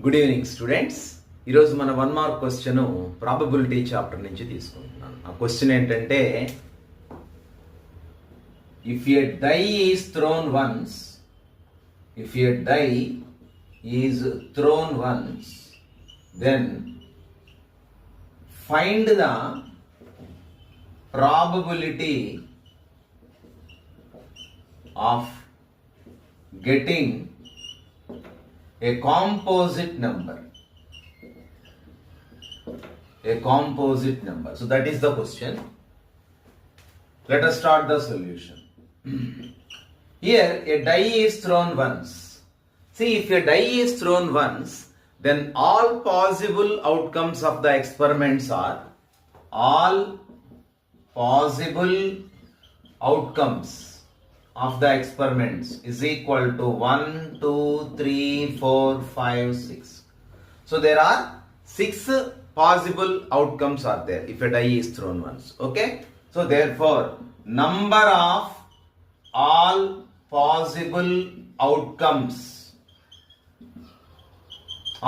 Good evening students. ఈరోజు మన 1 mark question probability chapter నుంచి తీసుకుంటున్నాను. ఆ క్వశ్చన్ ఏంటంటే, if a die is thrown once, if a die is thrown once, then find the probability of getting a composite number. A composite number. So that is the question. Let us start the solution. Here a die is thrown once. See, if a die is thrown once, then all possible outcomes of the experiments are all possible outcomes of the experiments is equal to 1, 2, 3, 4, 5, 6. So there are 6 possible outcomes are there if a die is thrown once. Okay. So therefore number of all possible outcomes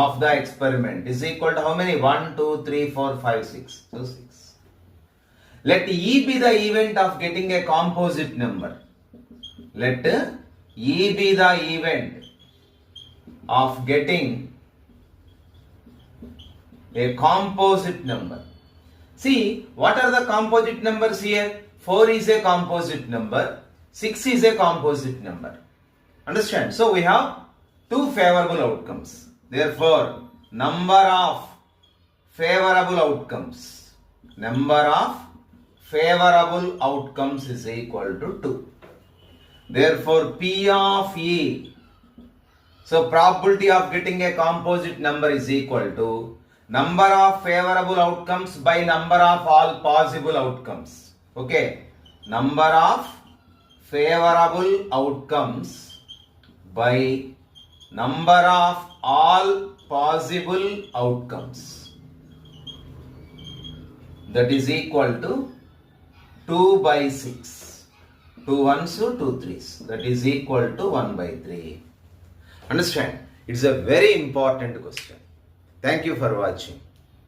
of the experiment is equal to how many? 1, 2, 3, 4, 5, 6. So 6. Let E be the event of getting a composite number. Let E be the event of getting a composite number. See, what are the composite numbers here? 4 is a composite number, 6 is a composite number. Understand? So we have 2 favorable outcomes. Therefore, number of favorable outcomes, number of favorable outcomes is equal to 2. Therefore, P of E, so probability of getting a composite number is equal to number of favorable outcomes by number of all possible outcomes. Okay, number of favorable outcomes by number of all possible outcomes, that is equal to 2 by 6. 2 1s, 2 3s. That is equal to 1 by 3. Understand? It's a very important question. Thank you for watching.